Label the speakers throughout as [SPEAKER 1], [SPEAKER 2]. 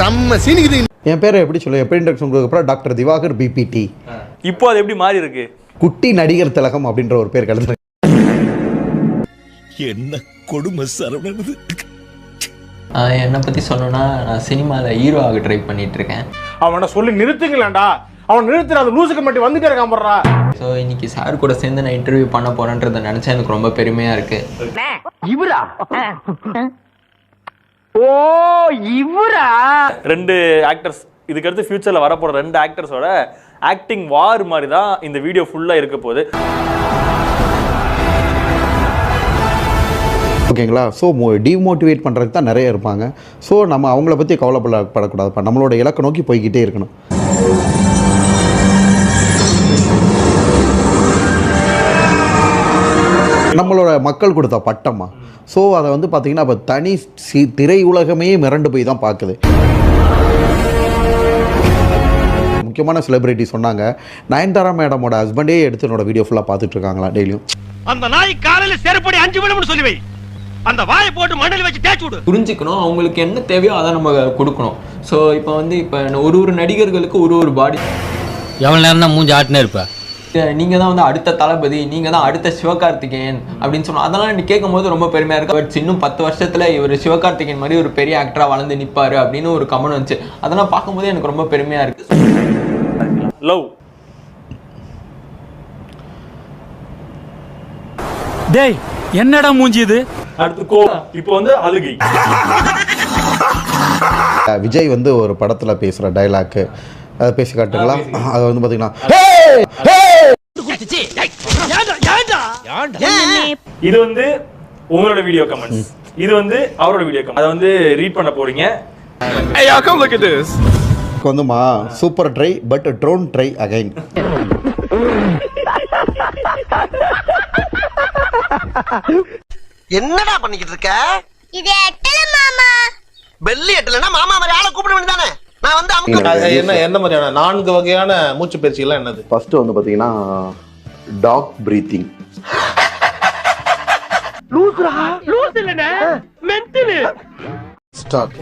[SPEAKER 1] செம்ம சீனிக்குது.
[SPEAKER 2] என் பேரை எப்படி சொல்லுவேன்? எப்படி இன்ட்ரக்ஷன் கொடுக்கப்பறம் டாக்டர் திவாகர் பிபிடி.
[SPEAKER 3] இப்போ அது எப்படி மாறி இருக்கு?
[SPEAKER 2] குட்டி நடிகர் திலகம் அப்படின்ற ஒரு பேர் கலந்து.
[SPEAKER 1] என்ன கொடுமை சரவணன்.
[SPEAKER 4] என்னை பற்றி சொல்லணும்னா நான் சினிமாவில் ஹீரோ ஆக ட்ரை பண்ணிட்டு இருக்கேன்.
[SPEAKER 5] அவனை சொல்லி நிறுத்துங்களேன்டா. அவன் நிறுத்துற அது லூசுக்கு மட்டும் வந்துட்டே இருக்கான் போடுறா.
[SPEAKER 4] ஸோ இன்னைக்கு சார் கூட சேர்ந்து நான் இன்டர்வியூ பண்ண போறேன்றதை நினைச்சா எனக்கு ரொம்ப பெருமையா இருக்கு.
[SPEAKER 6] இவரா? ஓ இவரா?
[SPEAKER 3] 2 ஆக்டர்ஸ் இதுக்கு அடுத்து ஃபியூச்சர்ல வரப்போற 2 ஆக்டர்ஸோட ஆக்டிங் வார் மாதிரி தான் இந்த வீடியோ ஃபுல்லா இருக்க போகுது.
[SPEAKER 2] ஓகேங்களா? ஸோ டிமோட்டிவேட் பண்ணுறதுக்கு தான் நிறைய இருப்பாங்க. ஸோ நம்ம அவங்கள பற்றி கவலைப்படக்கூடாதுப்பா. நம்மளோட இலக்கை நோக்கி போய்கிட்டே இருக்கணும். நம்மளோட மக்கள் கொடுத்த பட்டமா. ஸோ அதை வந்து பார்த்திங்கன்னா இப்போ தனி திரை உலகமே மிரண்டு போய் தான் பார்க்குது. முக்கியமான செலிபிரிட்டி சொன்னாங்க, நயன்தாரா மேடமோட ஹஸ்பண்டே எடுத்து என்னோட வீடியோ ஃபுல்லாக பார்த்துட்டு இருக்காங்களா டெய்லியும்.
[SPEAKER 6] அந்த நாய் காலையில் செருப்படி 5 விடும்னு சொல்லி வை. அந்த வாயை போட்டு மண்டல வச்சு தேய்ச்சி விடு.
[SPEAKER 4] புரிஞ்சுக்கணும், அவங்களுக்கு என்ன தேவையோ அதை நம்ம கொடுக்கணும். ஸோ இப்போ வந்து இப்போ ஒரு நடிகர்களுக்கு ஒரு பாடி.
[SPEAKER 7] எவ்வளோ நேரம் தான் மூஞ்சி ஆட்டினே இருப்ப?
[SPEAKER 4] நீங்கள் தான் வந்து அடுத்த தளபதி, நீங்கள் தான் அடுத்த சிவகார்த்திகேயன் அப்படின்னு சொன்னோம். அதெல்லாம் நீ கேட்கும் போது ரொம்ப பெருமையாக இருக்கு. பட் இன்னும் 10 வருஷத்தில் இவர் சிவகார்த்திகேயன் மாதிரி ஒரு பெரிய ஆக்டராக வளர்ந்து நிற்பாரு அப்படின்னு ஒரு கமெண்ட் வந்துச்சு. அதெல்லாம் பார்க்கும்போது எனக்கு ரொம்ப பெருமையாக இருக்கு.
[SPEAKER 3] லவ்
[SPEAKER 7] டேய் என்னடா மூஞ்சி இது?
[SPEAKER 3] அடுத்து கோபம், இப்போ வந்து அழுகை.
[SPEAKER 2] விஜய் வந்து ஒரு படத்தில் பேசுகிற டைலாக்கு அதை பேசி காட்டுங்களா? அது வந்து பார்த்தீங்கன்னா
[SPEAKER 3] இது வந்து உங்களோட வீடியோ கமெண்ட்ஸ், இது வந்து அவரோட வீடியோ கமெண்ட். அதை வந்து ரீட் பண்ண போறீங்க.
[SPEAKER 2] வந்துமா super try but drone try again.
[SPEAKER 8] என்னடா பண்ணிக்கிட்டு இருக்க?
[SPEAKER 9] இது எட்டல மாமா.
[SPEAKER 8] பெல்லி எட்டலனா மாமா மாதிரி ஆளை கூப்பிட வேண்டியதானே? நான் வந்து
[SPEAKER 10] என்ன மாதிரியான 4 வகையான மூச்சு பயிற்சிகள்லாம் என்னது?
[SPEAKER 2] ஃபர்ஸ்ட் வந்து பாத்தீங்கன்னா டாக் பிரீத்திங்.
[SPEAKER 6] லூசுரா? லூஸ் இல்லனே, மென்டல்.
[SPEAKER 2] ஸ்டார்ட்.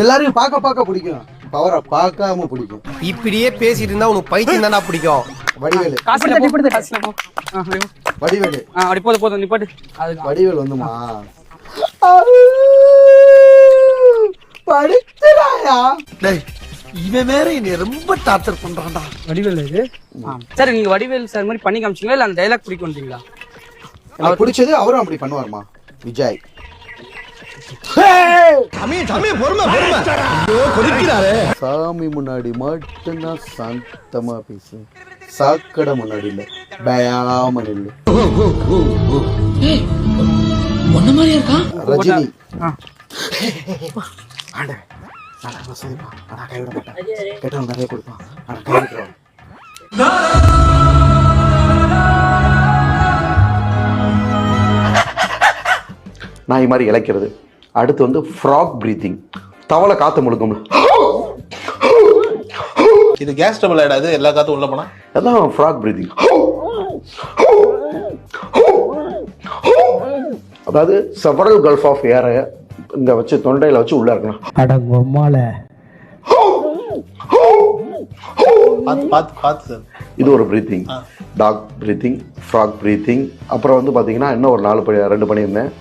[SPEAKER 2] எல்லாரையும் பார்க்க பிடிக்கும், பவரை பார்க்காம பிடிக்கும்.
[SPEAKER 8] இப்படியே பேசிட்டு இருந்தா உனக்கு பைத்தியம் தானா பிடிக்கும்?
[SPEAKER 2] வடிவேலு வடிவேலு
[SPEAKER 7] அப்படி போதும் நிப்பாட்டு.
[SPEAKER 2] வடிவேல் வந்துமா படிச்சுறாயா?
[SPEAKER 8] டேய் இவன் வேற என்னை ரொம்ப டார்ச்சர் பண்றான்டா.
[SPEAKER 7] வடிவேல் இது சார். நீங்க வடிவேல் சார் மாதிரி பண்ணி காமிச்சீங்களா இல்ல அந்த டைலாக் பிடிக்கும் வந்தீங்களா?
[SPEAKER 2] அவர் பிடிச்சது அவரும் அப்படி பண்ணுவாருமா விஜய். சாமி முன்னாடி மட்டும்தான் சாந்தமா பேசு, சாக்கடை முன்னாடி இல்ல, பயாம நில்லு. ரஜினி நிறைய கொடுப்பான். நாய் மாதிரி இழைக்கிறது. அடுத்து வந்து ஃப்ராக் பிரீத்திங், தவளை காத்து முழுக்கும்.
[SPEAKER 10] இது கேஸ் ட்ரபிள் ஆயிடாது, எல்லா காத்தும் உள்ள போனா
[SPEAKER 2] அதான் ஃப்ராக் பிரீத்திங். அதாவது செவரல் கல்ஃப் ஆஃப் ஏரை இங்க வச்சு தொண்டையில வச்சு உள்ள இருக்கணும்.
[SPEAKER 10] பார்த்து
[SPEAKER 2] இது ஒரு breathing. Dog breathing, frog breathing. அப்புறம் வந்து பாத்தீங்கன்னா இன்னும் ஒரு 2 பண்ணியிருந்தேன்.